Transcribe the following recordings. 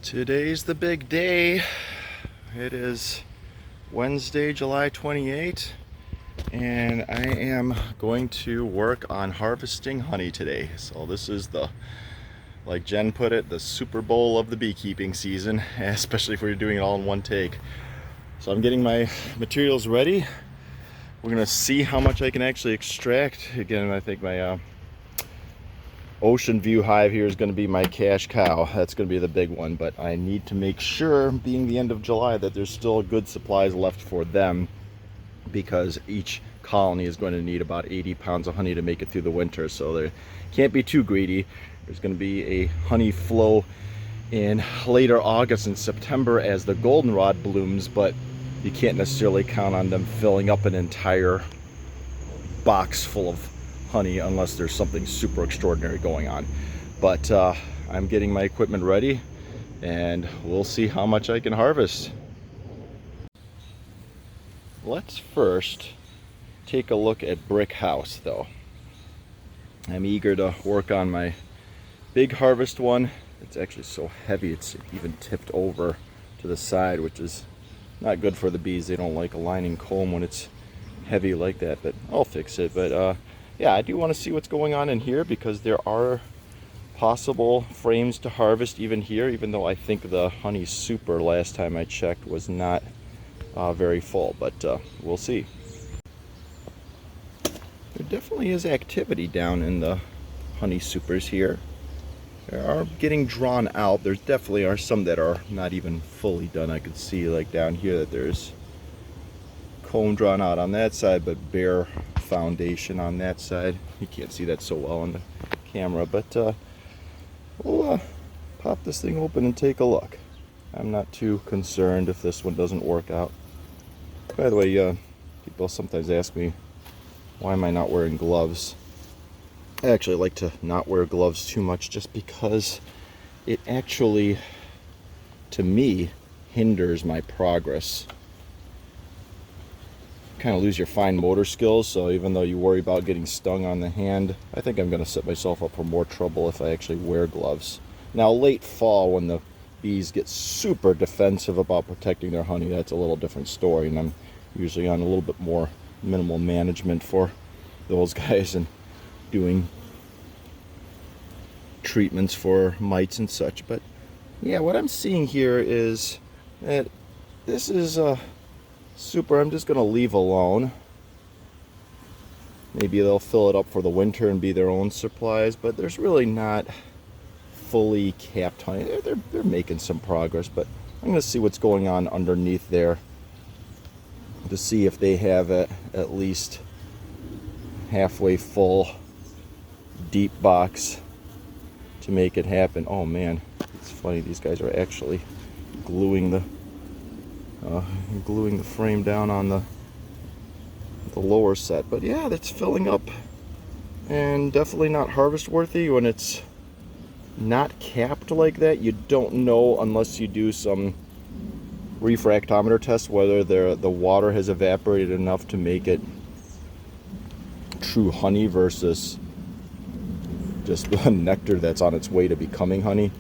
Today's the big day. It is Wednesday, July 28th, and I am going to work on harvesting honey today. So this is like Jen put it, the Super Bowl of the beekeeping season, especially if we're doing it all in one take. So I'm getting my materials ready. We're gonna see how much I can actually extract. Again, I think my Ocean View hive here is going to be my cash cow. That's going to be the big one, but I need to make sure, being the end of July, that there's still good supplies left for them, because each colony is going to need about 80 pounds of honey to make it through the winter, so they can't be too greedy. There's going to be a honey flow in later August and September as the goldenrod blooms, but you can't necessarily count on them filling up an entire box full of honey unless there's something super extraordinary going on. But I'm getting my equipment ready and we'll see how much I can harvest. Let's first take a look at Brick House though. I'm eager to work on my big harvest one. It's actually so heavy it's even tipped over to the side, which is not good for the bees. They don't like a lining comb when it's heavy like that, but I'll fix it. But yeah, I do want to see what's going on in here, because there are possible frames to harvest even here, even though I think the honey super last time I checked was not very full, but we'll see. There definitely is activity down in the honey supers here. They are getting drawn out. There definitely are some that are not even fully done. I could see like down here that there's comb drawn out on that side, but bare foundation on that side. You can't see that so well on the camera, but we'll pop this thing open and take a look. I'm not too concerned if this one doesn't work out. By the way, people sometimes ask me, why am I not wearing gloves? I actually like to not wear gloves too much, just because it actually, to me, hinders my progress. Kind of lose your fine motor skills, so even though you worry about getting stung on the hand, I think I'm going to set myself up for more trouble if I actually wear gloves. Now, late fall, when the bees get super defensive about protecting their honey, that's a little different story, and I'm usually on a little bit more minimal management for those guys and doing treatments for mites and such. But yeah, what I'm seeing here is that this is super. I'm just going to leave alone. Maybe they'll fill it up for the winter and be their own supplies, but there's really not fully capped honey. They're making some progress, but I'm going to see what's going on underneath there to see if they have at least halfway full deep box to make it happen. Oh man, it's funny, these guys are actually gluing the frame down on the lower set. But yeah, that's filling up, and definitely not harvest worthy when it's not capped like that. You don't know unless you do some refractometer test whether the water has evaporated enough to make it true honey versus just the nectar that's on its way to becoming honey.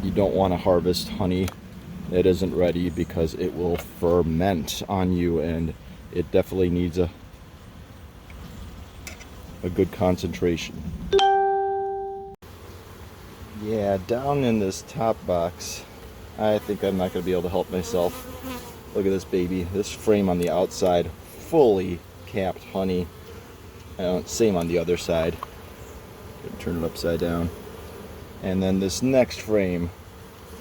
You don't want to harvest honey that isn't ready, because it will ferment on you, and it definitely needs a good concentration. Yeah, down in this top box, I think I'm not going to be able to help myself. Look at this baby. This frame on the outside, fully capped honey. Same on the other side. Turn it upside down. And then this next frame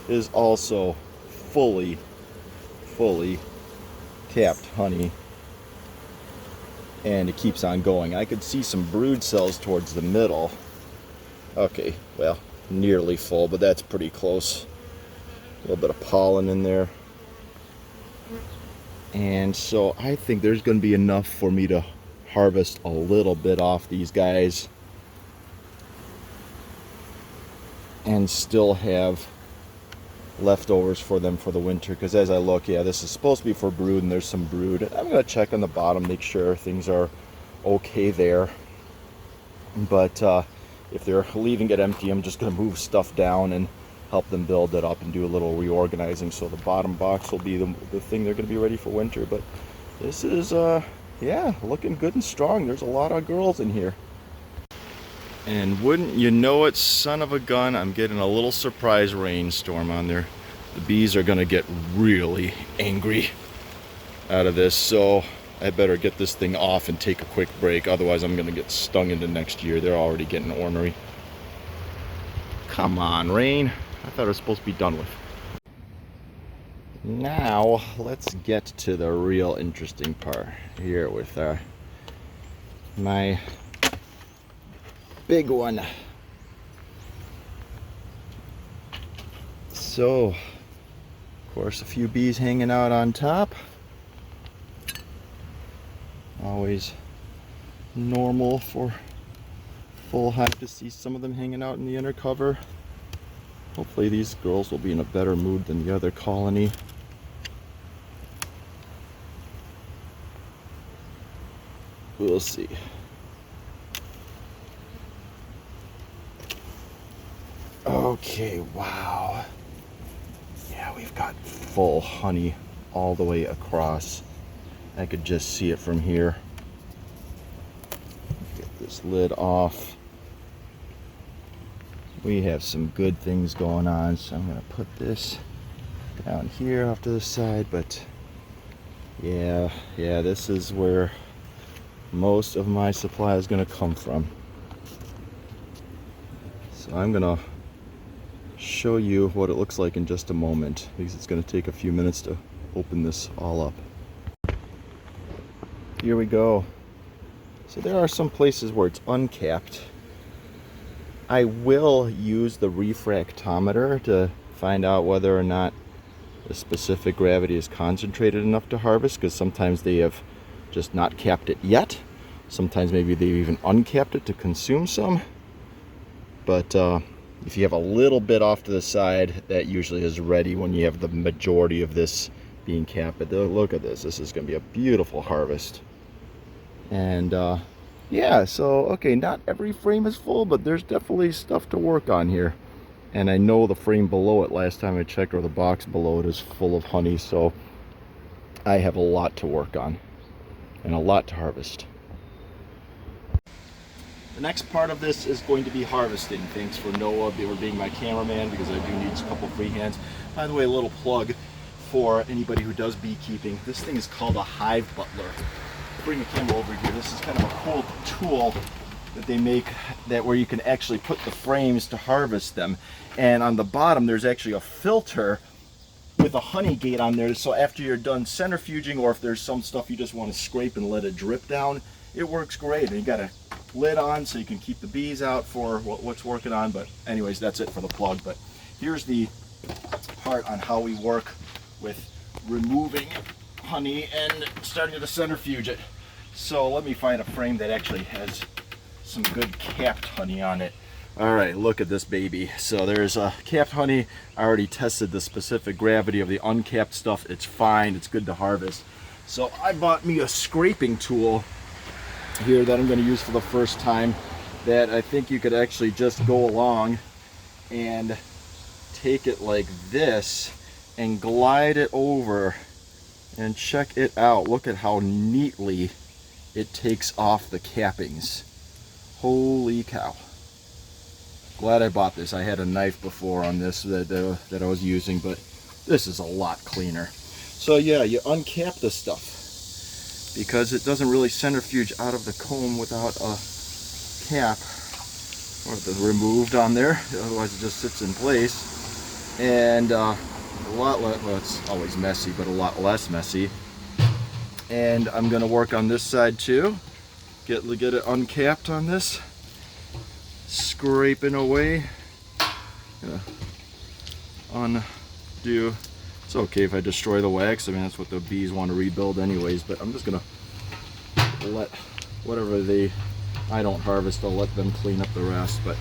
is also fully capped honey, and it keeps on going. I could see some brood cells towards the middle. Okay, well, nearly full, but that's pretty close. A little bit of pollen in there, and so I think there's going to be enough for me to harvest a little bit off these guys and still have leftovers for them for the winter. Because as I look, yeah, this is supposed to be for brood, and there's some brood. I'm going to check on the bottom, make sure things are okay there. But if they're leaving it empty, I'm just going to move stuff down and help them build it up and do a little reorganizing. So the bottom box will be the thing they're going to be ready for winter. But this is, yeah, looking good and strong. There's a lot of girls in here. And wouldn't you know it, son of a gun, I'm getting a little surprise rainstorm on there. The bees are going to get really angry out of this, so I better get this thing off and take a quick break. Otherwise, I'm going to get stung into next year. They're already getting ornery. Come on, rain. I thought it was supposed to be done with. Now, let's get to the real interesting part here with my big one. So, of course, a few bees hanging out on top. Always normal for full hive to see some of them hanging out in the inner cover. Hopefully these girls will be in a better mood than the other colony. We'll see. Okay, wow. Yeah, we've got full honey all the way across. I could just see it from here. Get this lid off. We have some good things going on, so I'm going to put this down here off to the side. But yeah, this is where most of my supply is going to come from. So I'm going to show you what it looks like in just a moment, because it's going to take a few minutes to open this all up. Here we go. So there are some places where it's uncapped. I will use the refractometer to find out whether or not the specific gravity is concentrated enough to harvest, because sometimes they have just not capped it yet. Sometimes maybe they've even uncapped it to consume some. But if you have a little bit off to the side, that usually is ready when you have the majority of this being capped. But look at this. This is going to be a beautiful harvest. And yeah, so okay, not every frame is full, but there's definitely stuff to work on here. And I know the frame below it, last time I checked, or the box below it, is full of honey, so I have a lot to work on and a lot to harvest. The next part of this is going to be harvesting. Thanks for Noah for being my cameraman, because I do need a couple free hands. By the way, a little plug for anybody who does beekeeping. This thing is called a hive butler. Bring the camera over here. This is kind of a cool tool that they make, that where you can actually put the frames to harvest them. And on the bottom there's actually a filter with a honey gate on there, so after you're done centrifuging, or if there's some stuff you just want to scrape and let it drip down, it works great. And you got a lid on so you can keep the bees out for what's working on. But anyways, that's it for the plug. But here's the part on how we work with removing honey and starting to centrifuge it. So let me find a frame that actually has some good capped honey on it. All right, look at this baby. So there's capped honey. I already tested the specific gravity of the uncapped stuff. It's fine, it's good to harvest. So I bought me a scraping tool here that I'm going to use for the first time, that I think you could actually just go along and take it like this and glide it over, and check it out. Look at how neatly it takes off the cappings. Holy cow. Glad I bought this. I had a knife before on this that I was using, but this is a lot cleaner. So yeah, you uncap the stuff, because it doesn't really centrifuge out of the comb without a cap, or the removed on there, otherwise it just sits in place. And a lot less, well, it's always messy, but a lot less messy. And I'm going to work on this side too. Get it uncapped on this. Scraping away. Undo. It's okay if I destroy the wax. I mean, that's what the bees want to rebuild anyways. But I'm just going to let whatever I don't harvest, I'll let them clean up the rest. But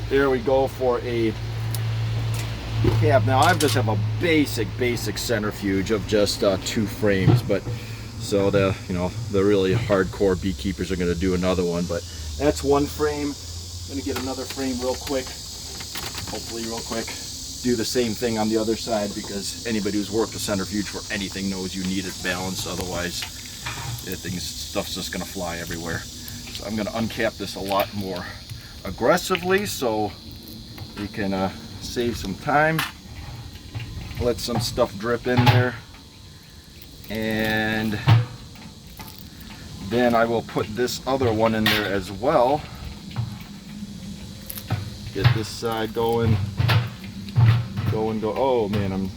there we go for a cap. Now I just have a basic centrifuge of just 2 frames, but so the really hardcore beekeepers are going to do another one. But that's 1 frame. I'm gonna get another frame real quick, hopefully real quick. Do the same thing on the other side, because anybody who's worked a centrifuge for anything knows you need it balanced, otherwise stuff's just gonna fly everywhere. So I'm gonna uncap this a lot more aggressively so we can save some time. Let some stuff drip in there, and then I will put this other one in there as well. Get this side going. Oh man, I'm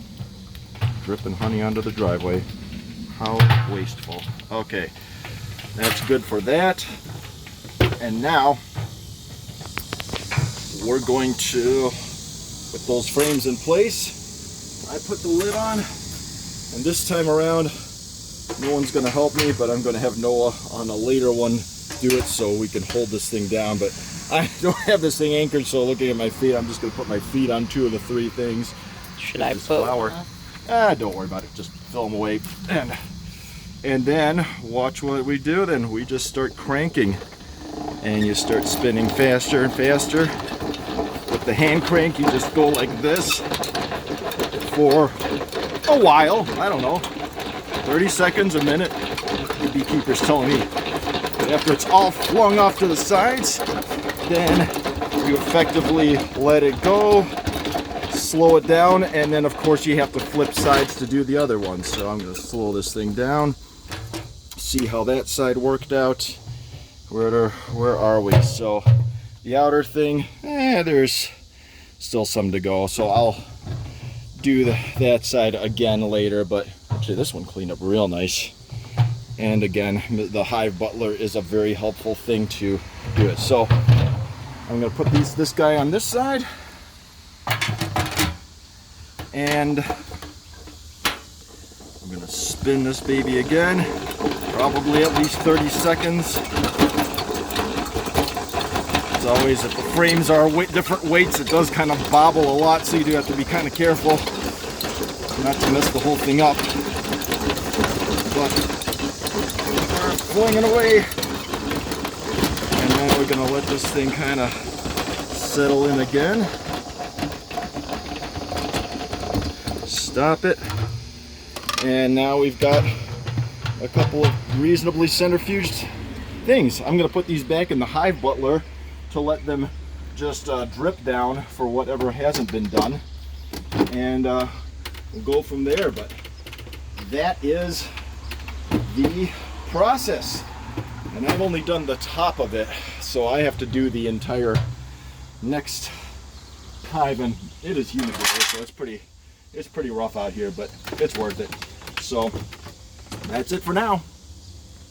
dripping honey onto the driveway. How wasteful. Okay, that's good for that. And now we're going to put those frames in place. I put the lid on, and this time around no one's going to help me, but I'm going to have Noah on a later one do it so we can hold this thing down. But I don't have this thing anchored, so looking at my feet, I'm just going to put my feet on 2 of the 3 things. Should I put flour? Don't worry about it. Just fill them away. And then watch what we do. Then we just start cranking. And you start spinning faster and faster. With the hand crank, you just go like this for a while. I don't know. 30 seconds, a minute. The beekeeper's telling me. But after it's all flung off to the sides, then you effectively let it go, slow it down, and then of course you have to flip sides to do the other one. So I'm going to slow this thing down, see how that side worked out. Where are we? So the outer thing, there's still some to go, so I'll do that side again later. But actually this one cleaned up real nice. And again, the Hive Butler is a very helpful thing to do it. So I'm going to put this guy on this side, and I'm going to spin this baby again, probably at least 30 seconds. As always, if the frames are different weights, it does kind of bobble a lot, so you do have to be kind of careful not to mess the whole thing up. But we're flinging away. And then we're gonna let this thing kind of settle in again. Stop it. And now we've got a couple of reasonably centrifuged things. I'm gonna put these back in the Hive Butler to let them just drip down for whatever hasn't been done. And we'll go from there. But that is the process. And I've only done the top of it, so I have to do the entire next hive, and it is humid today, so it's pretty rough out here, but it's worth it. So that's it for now.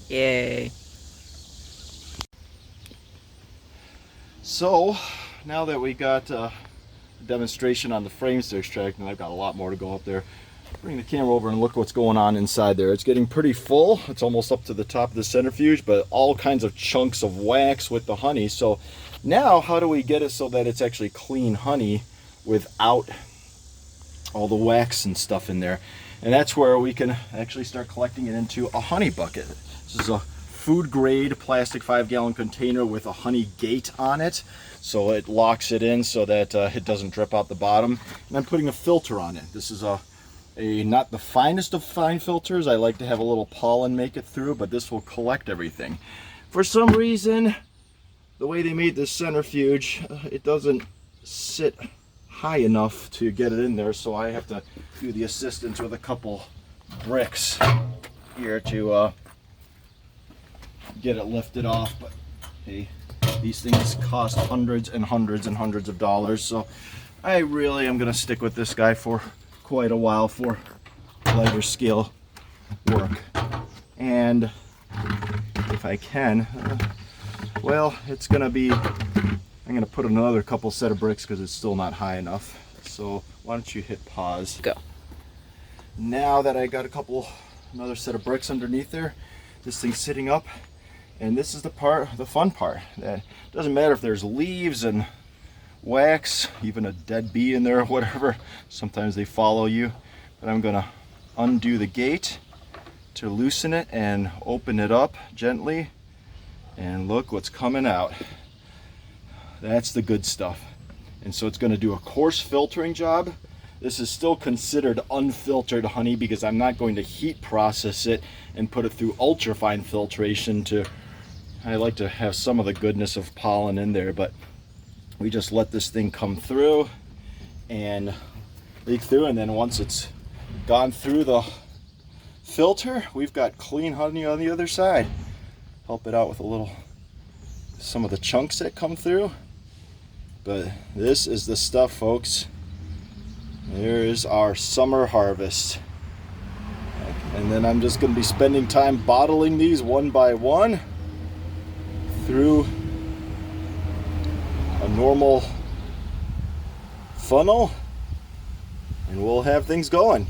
Yay. So now that we got a demonstration on the frames to extract, and I've got a lot more to go up there, bring the camera over and look what's going on inside there. It's getting pretty full. It's almost up to the top of the centrifuge, but all kinds of chunks of wax with the honey. So now how do we get it so that it's actually clean honey without all the wax and stuff in there? And that's where we can actually start collecting it into a honey bucket. This is a food grade plastic 5-gallon container with a honey gate on it, so it locks it in so that it doesn't drip out the bottom. And I'm putting a filter on it. This is not the finest of fine filters. I like to have a little pollen make it through, but this will collect everything. For some reason, the way they made this centrifuge, it doesn't sit high enough to get it in there, so I have to do the assistance with a couple bricks here to get it lifted off. But hey, these things cost hundreds and hundreds and hundreds of dollars, so I really am going to stick with this guy for quite a while for lighter scale work. And if I can, well, it's gonna be, I'm gonna put another couple set of bricks because it's still not high enough. So why don't you hit pause. Go. Now that I got another set of bricks underneath there, this thing's sitting up, and this is the fun part. That doesn't matter if there's leaves and wax, even a dead bee in there or whatever. Sometimes they follow you. But I'm gonna undo the gate to loosen it and open it up gently, and look what's coming out. That's the good stuff. And so it's going to do a coarse filtering job. This is still considered unfiltered honey because I'm not going to heat process it and put it through ultrafine filtration I like to have some of the goodness of pollen in there, but we just let this thing come through and leak through, and then once it's gone through the filter, we've got clean honey on the other side. Help it out with some of the chunks that come through. But this is the stuff, folks. There is our summer harvest. And then I'm just going to be spending time bottling these one by one through a normal funnel, and we'll have things going.